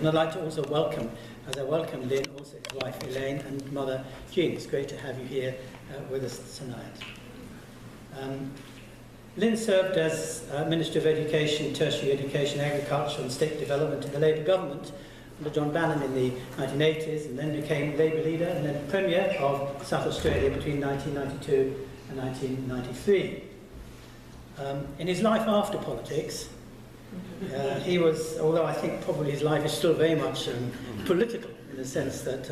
And I'd like to also welcome, as I welcome Lynn, also his wife Elaine and mother Jean. It's great to have you here with us tonight. Lynn served as Minister of Education, Tertiary Education, Agriculture and State Development in the Labour government under John Bannon in the 1980s, and then became Labour leader and then Premier of South Australia between 1992 and 1993. In his life after politics, he was, although I think probably his life is still very much political, in the sense that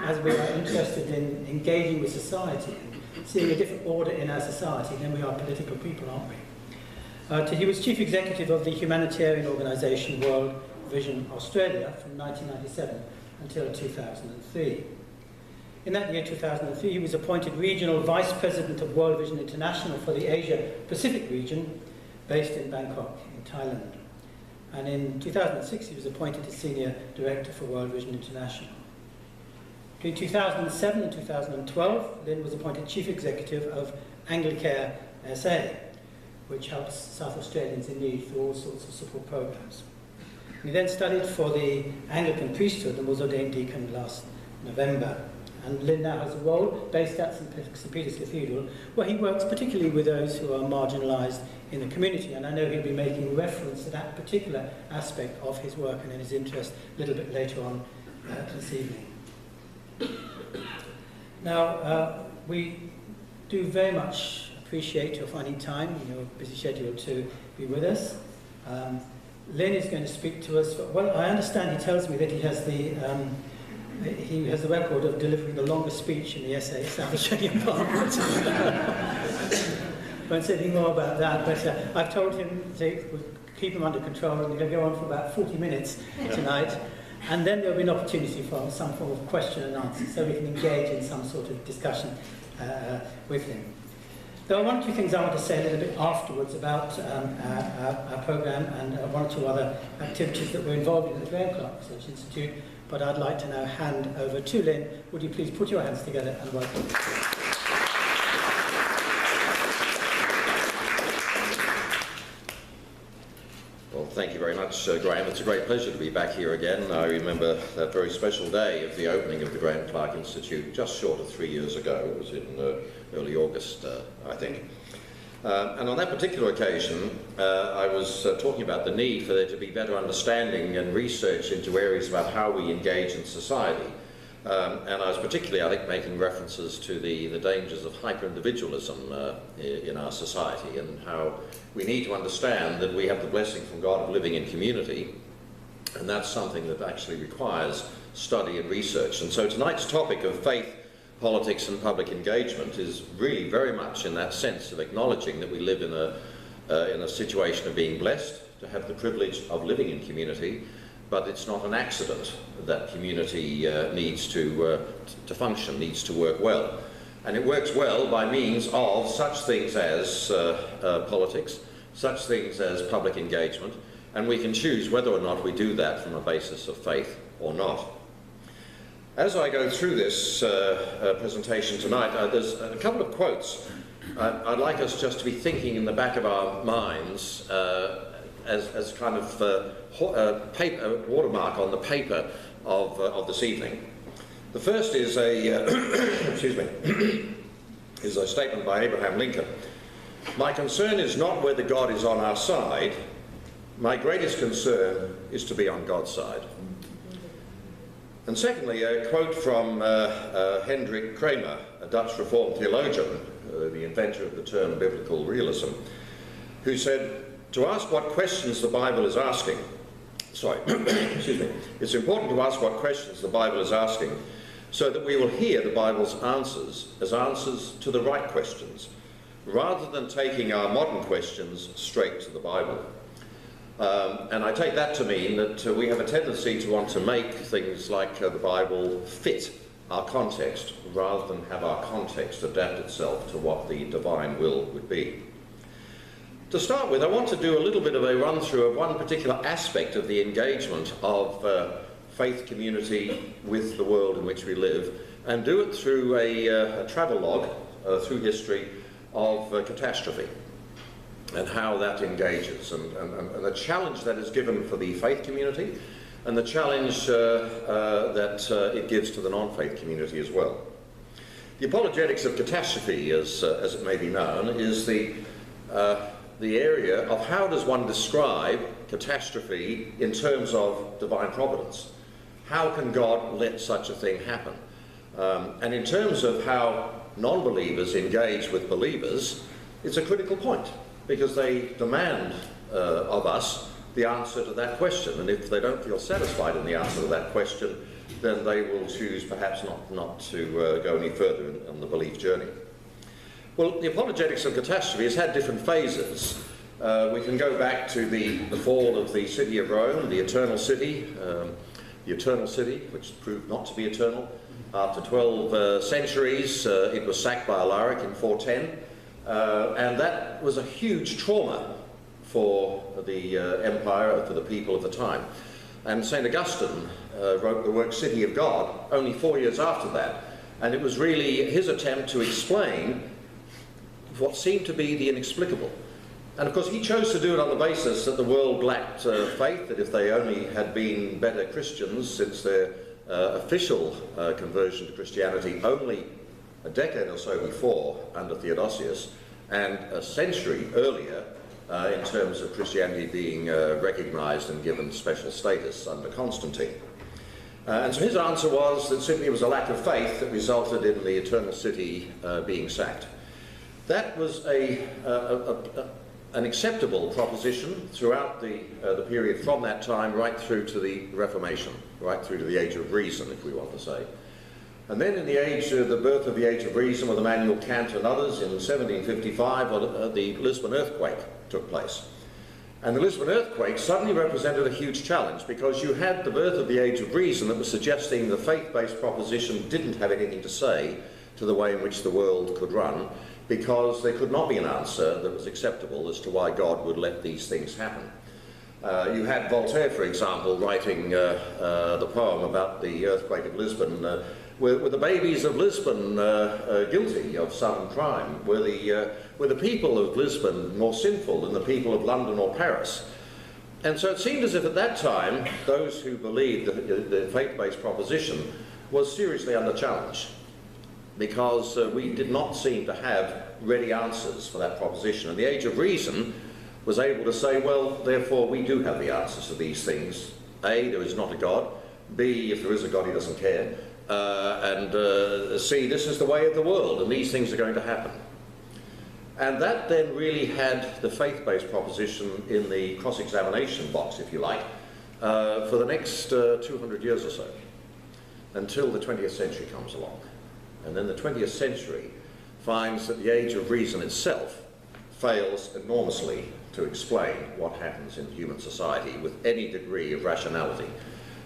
as we are interested in engaging with society and seeing a different order in our society, then we are political people, aren't we? He was chief executive of the humanitarian organisation World Vision Australia from 1997 until 2003. In that year, 2003, he was appointed Regional Vice President of World Vision International for the Asia-Pacific region, based in Bangkok, in Thailand. And in 2006, he was appointed as Senior Director for World Vision International. Between 2007 and 2012, Lynn was appointed Chief Executive of Anglicare SA, which helps South Australians in need through all sorts of support programs. He then studied for the Anglican priesthood and was ordained deacon last November. And Lynn now has a role based at St Peter's Cathedral, where he works particularly with those who are marginalised in the community. And I know he'll be making reference to that particular aspect of his work and in his interest a little bit later on this evening. Now, we do very much appreciate your finding time in your busy schedule to be with us. Lynn is going to speak to us. Well, I understand he tells me that he has the record of delivering the longest speech in the SA South Australian Parliament. Won't say anything more about that, but I've told him to keep him under control, and he'll go on for about 40 minutes tonight, and then there'll be an opportunity for some form of question and answer, so we can engage in some sort of discussion with him. There are one or two things I want to say a little bit afterwards about our programme and one or two other activities that we're involved in at the Graeme Clark Research Institute, but I'd like to now hand over to Lynn. Would you please put your hands together and welcome? Well, thank you very much, Graeme. It's a great pleasure to be back here again. I remember that very special day of the opening of the Graeme Clark Institute just short of 3 years ago. It was in early August, I think. And on that particular occasion, I was talking about the need for there to be better understanding and research into areas about how we engage in society. And I was particularly, I think, making references to the dangers of hyper-individualism in our society, and how we need to understand that we have the blessing from God of living in community, and that's something that actually requires study and research. And so tonight's topic of faith, politics and public engagement is really very much in that sense of acknowledging that we live in a situation of being blessed to have the privilege of living in community, but it's not an accident that community needs to function, needs to work well. And it works well by means of such things as politics, such things as public engagement, and we can choose whether or not we do that from a basis of faith or not. As I go through this presentation tonight, there's a couple of quotes I'd like us just to be thinking in the back of our minds as kind of paper, watermark on the paper of this evening. The first is a, excuse me, is a statement by Abraham Lincoln. "My concern is not whether God is on our side. My greatest concern is to be on God's side." And secondly, a quote from Hendrik Kramer, a Dutch Reformed theologian, the inventor of the term biblical realism, who said, "To ask what questions the Bible is asking, excuse me, it's important to ask what questions the Bible is asking so that we will hear the Bible's answers as answers to the right questions, rather than taking our modern questions straight to the Bible." And I take that to mean that we have a tendency to want to make things like the Bible fit our context, rather than have our context adapt itself to what the divine will would be. To start with, I want to do a little bit of a run-through of one particular aspect of the engagement of faith community with the world in which we live, and do it through a travelogue through history of catastrophe, and how that engages, and the challenge that is given for the faith community, and the challenge that it gives to the non-faith community as well. The apologetics of catastrophe, as it may be known, is the area of how does one describe catastrophe in terms of divine providence. How can God let such a thing happen? And in terms of how non-believers engage with believers, it's a critical point, because they demand of us the answer to that question, and if they don't feel satisfied in the answer to that question, then they will choose perhaps not to go any further on the belief journey. Well, the apologetics of catastrophe has had different phases. We can go back to the fall of the city of Rome, the eternal city, which proved not to be eternal. After 12 centuries, it was sacked by Alaric in 410, and that was a huge trauma for the empire, for the people of the time. And St. Augustine wrote the work City of God only 4 years after that, and it was really his attempt to explain what seemed to be the inexplicable. And of course he chose to do it on the basis that the world lacked faith, that if they only had been better Christians since their official conversion to Christianity only a decade or so before under Theodosius, and a century earlier in terms of Christianity being recognised and given special status under Constantine. And so his answer was that simply it was a lack of faith that resulted in the eternal city being sacked. That was an acceptable proposition throughout the period from that time right through to the Reformation, right through to the Age of Reason, if we want to say. And then in the birth of the Age of Reason with Immanuel Kant and others in 1755, the Lisbon earthquake took place. And the Lisbon earthquake suddenly represented a huge challenge, because you had the birth of the Age of Reason that was suggesting the faith-based proposition didn't have anything to say to the way in which the world could run, because there could not be an answer that was acceptable as to why God would let these things happen. You had Voltaire, for example, writing the poem about the earthquake of Lisbon. Were the babies of Lisbon guilty of some crime? Were the people of Lisbon more sinful than the people of London or Paris? And so it seemed as if at that time those who believed the faith-based proposition was seriously under challenge, because we did not seem to have ready answers for that proposition. And the Age of Reason was able to say, well, therefore we do have the answers to these things. A, there is not a God. B, if there is a God, he doesn't care. And C, this is the way of the world, and these things are going to happen. And that then really had the faith-based proposition in the cross-examination box, if you like, for the next 200 years or so, until the 20th century comes along. And then the 20th century finds that the Age of Reason itself fails enormously to explain what happens in human society with any degree of rationality.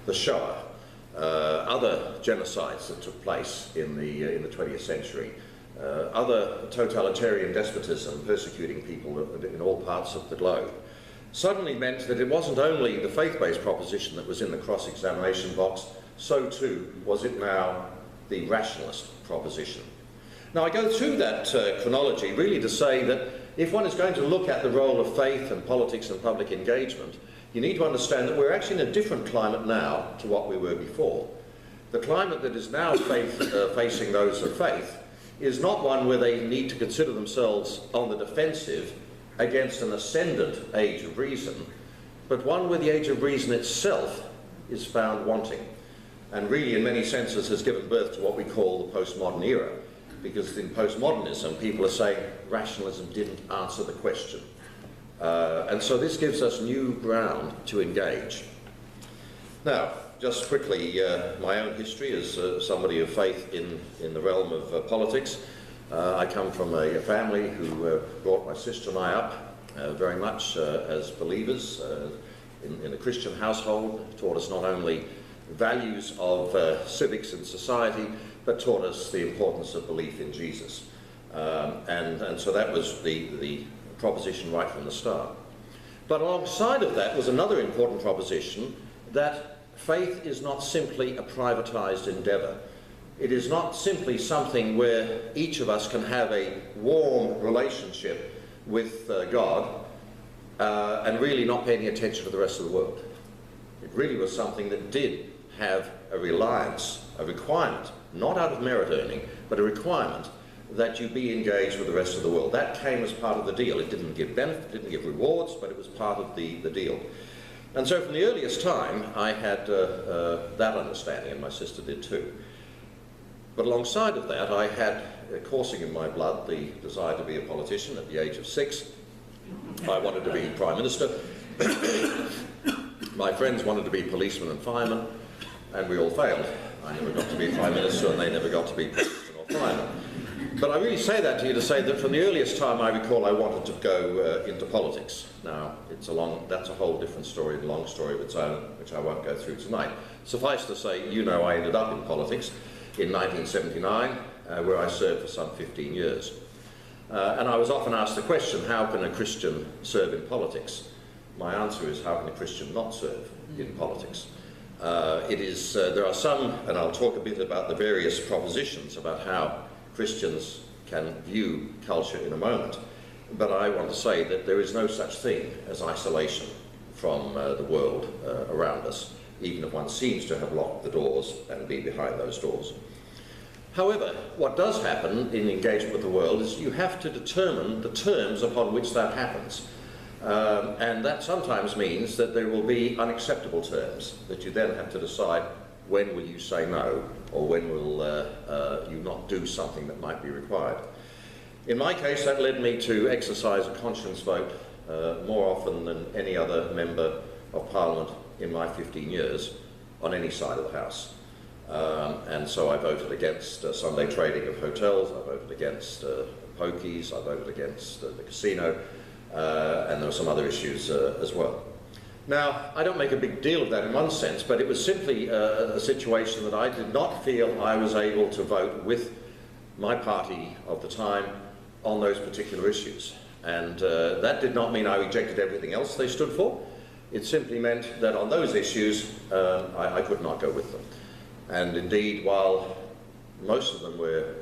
The Shoah, other genocides that took place in the 20th century, other totalitarian despotism persecuting people in all parts of the globe, suddenly meant that it wasn't only the faith-based proposition that was in the cross-examination box, so too was it now the rationalist proposition. Now I go through that chronology really to say that if one is going to look at the role of faith and politics and public engagement, you need to understand that we're actually in a different climate now to what we were before. The climate that is now facing those of faith is not one where they need to consider themselves on the defensive against an ascendant Age of Reason, but one where the Age of Reason itself is found wanting, and really in many senses has given birth to what we call the postmodern era, because in postmodernism people are saying rationalism didn't answer the question. And so this gives us new ground to engage. Now, just quickly, my own history as somebody of faith in the realm of politics. I come from a family who brought my sister and I up very much as believers in a Christian household, taught us not only values of civics and society, but taught us the importance of belief in Jesus. And so that was the proposition right from the start. But alongside of that was another important proposition, that faith is not simply a privatized endeavor. It is not simply something where each of us can have a warm relationship with God and really not pay any attention to the rest of the world. It really was something that did have a reliance, a requirement, not out of merit earning, but a requirement that you be engaged with the rest of the world. That came as part of the deal. It didn't give benefit, didn't give rewards, but it was part of the deal. And so from the earliest time, I had that understanding, and my sister did too. But alongside of that, I had coursing in my blood the desire to be a politician at the age of 6. I wanted to be Prime Minister. My friends wanted to be policemen and firemen, and we all failed. I never got to be Prime Minister, and they never got to be policemen or firemen. But I really say that to you to say that from the earliest time I recall I wanted to go into politics. Now, that's a whole different story, a long story of its own, which I won't go through tonight. Suffice to say, you know, I ended up in politics in 1979, where I served for some 15 years. And I was often asked the question, how can a Christian serve in politics? My answer is, how can a Christian not serve in politics? There are some, and I'll talk a bit about the various propositions about how Christians can view culture in a moment, but I want to say that there is no such thing as isolation from the world around us, even if one seems to have locked the doors and be behind those doors. However, what does happen in engagement with the world is you have to determine the terms upon which that happens. And that sometimes means that there will be unacceptable terms that you then have to decide when will you say no, or when will you not do something that might be required. In my case, that led me to exercise a conscience vote more often than any other member of Parliament in my 15 years on any side of the House. And so I voted against Sunday trading of hotels, I voted against pokies, I voted against the casino, and there were some other issues as well. Now, I don't make a big deal of that in one sense, but it was simply a situation that I did not feel I was able to vote with my party of the time on those particular issues. And that did not mean I rejected everything else they stood for. It simply meant that on those issues, I could not go with them. And indeed, while most of them were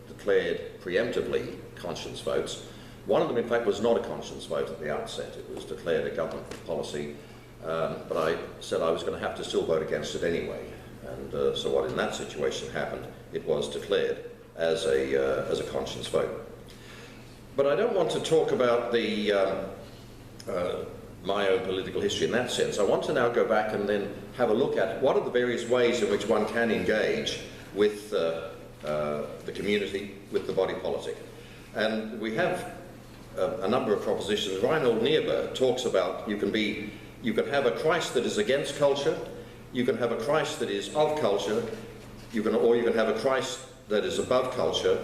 declared preemptively conscience votes, one of them, in fact, was not a conscience vote at the outset. It was declared a government policy, but I said I was going to have to still vote against it anyway. And so what in that situation happened, it was declared as a conscience vote. But I don't want to talk about my own political history in that sense. I want to now go back and then have a look at what are the various ways in which one can engage with the community, with the body politic. And we have a number of propositions. Arnold talks about you can have a Christ that is against culture, you can have a Christ that is of culture, or you can have a Christ that is above culture,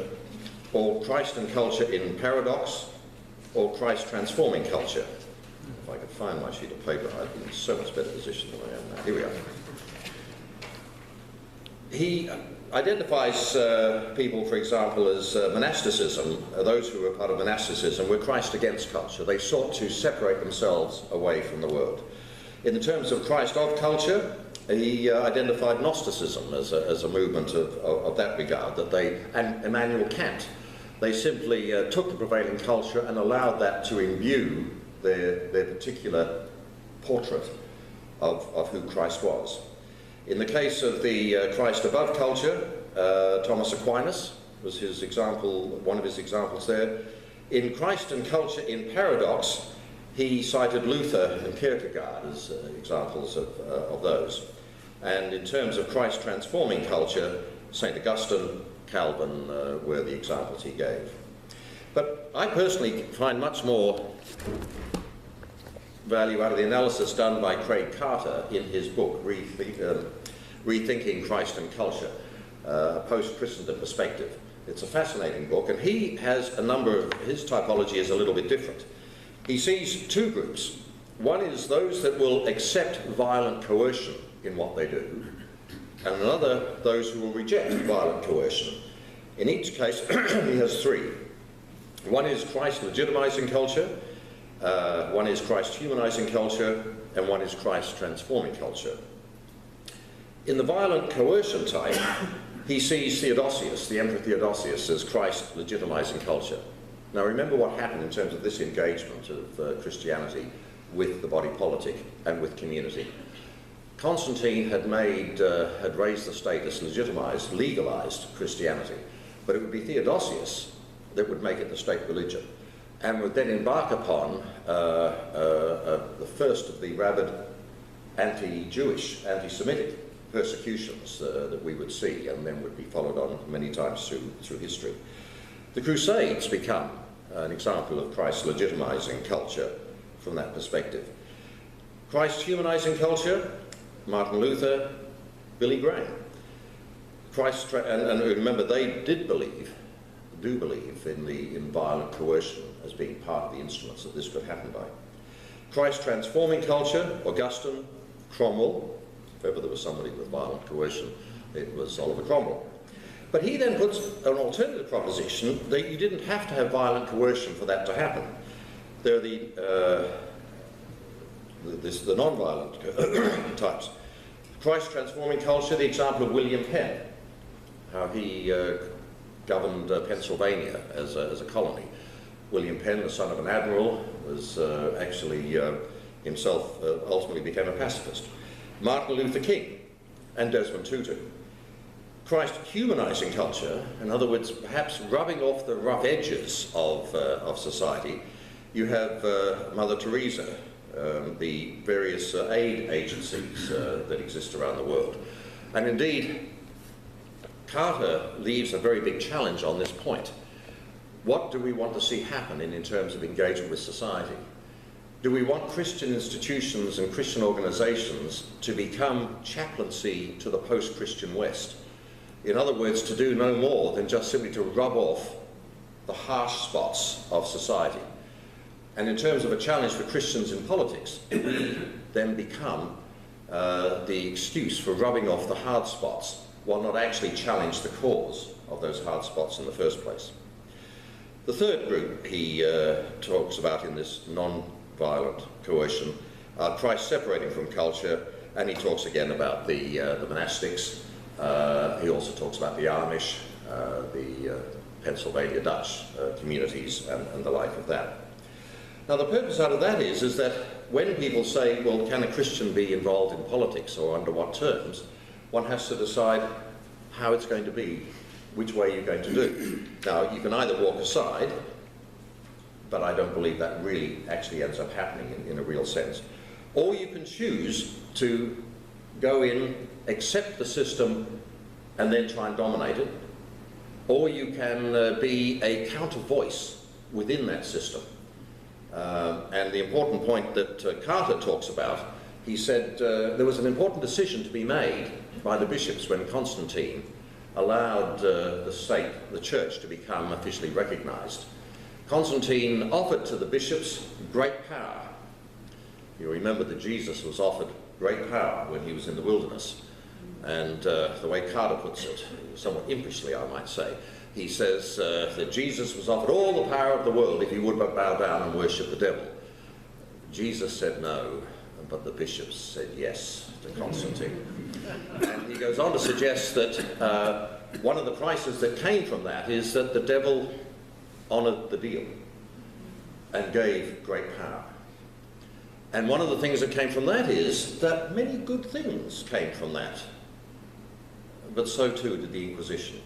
or Christ and culture in paradox, or Christ transforming culture. If I could find my sheet of paper, I'd be in so much better position than I am now. Here we are. He identifies people, for example, as monasticism. Those who were part of monasticism were Christ against culture. They sought to separate themselves away from the world. In the terms of Christ of culture, he identified Gnosticism as a movement of that regard, and Immanuel Kant. They simply took the prevailing culture and allowed that to imbue their particular portrait of who Christ was. In the case of the Christ above culture, Thomas Aquinas was his example, one of his examples there. In Christ and culture in paradox, he cited Luther and Kierkegaard as examples of those. And in terms of Christ transforming culture, St. Augustine, Calvin were the examples he gave. But I personally find much more value out of the analysis done by Craig Carter in his book, Rethinking Christ and Culture, a post-Christendom perspective. It's a fascinating book, and he has a number of, his typology is a little bit different. He sees two groups. One is those that will accept violent coercion in what they do, and another, those who will reject violent coercion. In each case, he has three. One is Christ legitimizing culture, one is Christ humanizing culture, and one is Christ transforming culture. In the violent coercion type, he sees Theodosius, the Emperor Theodosius, as Christ legitimizing culture. Now remember what happened in terms of this engagement of Christianity with the body politic and with community. Constantine had raised the status, legalised Christianity, but it would be Theodosius that would make it the state religion, and would then embark upon the first of the rabid anti-Jewish, anti-Semitic persecutions that we would see, and then would be followed on many times through history. The Crusades become an example of Christ's legitimising culture from that perspective. Christ's humanising culture, Martin Luther, Billy Graham. And remember, they do believe in violent coercion as being part of the instruments that this could happen by. Christ transforming culture, Augustine, Cromwell. If ever there was somebody with violent coercion, it was Oliver Cromwell. But he then puts an alternative proposition that you didn't have to have violent coercion for that to happen. There are the non-violent types. Christ transforming culture, the example of William Penn, how he governed Pennsylvania as a colony. William Penn, the son of an admiral, was actually himself ultimately became a pacifist. Martin Luther King and Desmond Tutu. Christ humanising culture, in other words, perhaps rubbing off the rough edges of society. You have Mother Teresa, the various aid agencies that exist around the world. And indeed, Carter leaves a very big challenge on this point. What do we want to see happen in terms of engagement with society? Do we want Christian institutions and Christian organisations to become chaplaincy to the post-Christian West? In other words, to do no more than just simply to rub off the harsh spots of society. And in terms of a challenge for Christians in politics, we then become the excuse for rubbing off the hard spots, while not actually challenge the cause of those hard spots in the first place. The third group he talks about in this non-violent coercion are Christ separating from culture, and he talks again about the monastics. He also talks about the Amish, the Pennsylvania Dutch communities, and the like of that. Now, the purpose out of that is that when people say, well, can a Christian be involved in politics, or under what terms, one has to decide how it's going to be, which way you're going to do. Now, you can either walk aside, but I don't believe that really actually ends up happening in a real sense, or you can choose to go in, accept the system, and then try and dominate it, or you can be a counter voice within that system. And the important point that Carter talks about, he said there was an important decision to be made by the bishops when Constantine allowed the state, the church, to become officially recognised. Constantine offered to the bishops great power. You remember that Jesus was offered great power when he was in the wilderness. And the way Carter puts it, somewhat impishly I might say, he says that Jesus was offered all the power of the world if he would but bow down and worship the devil. Jesus said no, but the bishops said yes to Constantine. And he goes on to suggest that one of the prices that came from that is that the devil honoured the deal and gave great power. And one of the things that came from that is that many good things came from that. But so too did the Inquisition.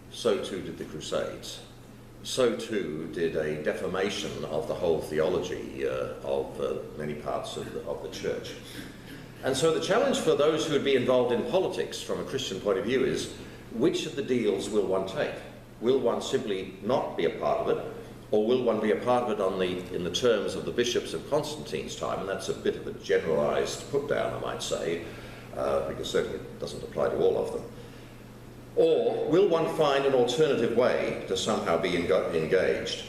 So too did the Crusades. So too did a defamation of the whole theology of many parts of the church. And so the challenge for those who would be involved in politics from a Christian point of view is, which of the deals will one take? Will one simply not be a part of it, or will one be a part of it in the terms of the bishops of Constantine's time? And that's a bit of a generalised put-down, I might say, because certainly it doesn't apply to all of them. Or will one find an alternative way to somehow be engaged?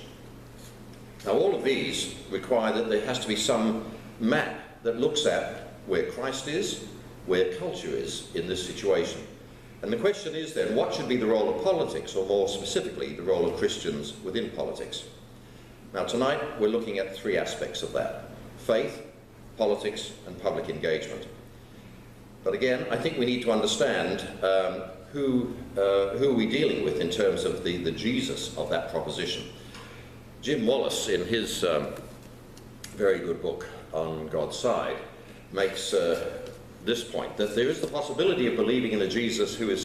Now, all of these require that there has to be some map that looks at where Christ is, where culture is in this situation. And the question is then, what should be the role of politics, or more specifically, the role of Christians within politics? Now, tonight we're looking at three aspects of that: faith, politics, and public engagement. But again, I think we need to understand who are we dealing with in terms of the Jesus of that proposition. Jim Wallace, in his very good book on God's Side, makes this point, that there is the possibility of believing in a Jesus who is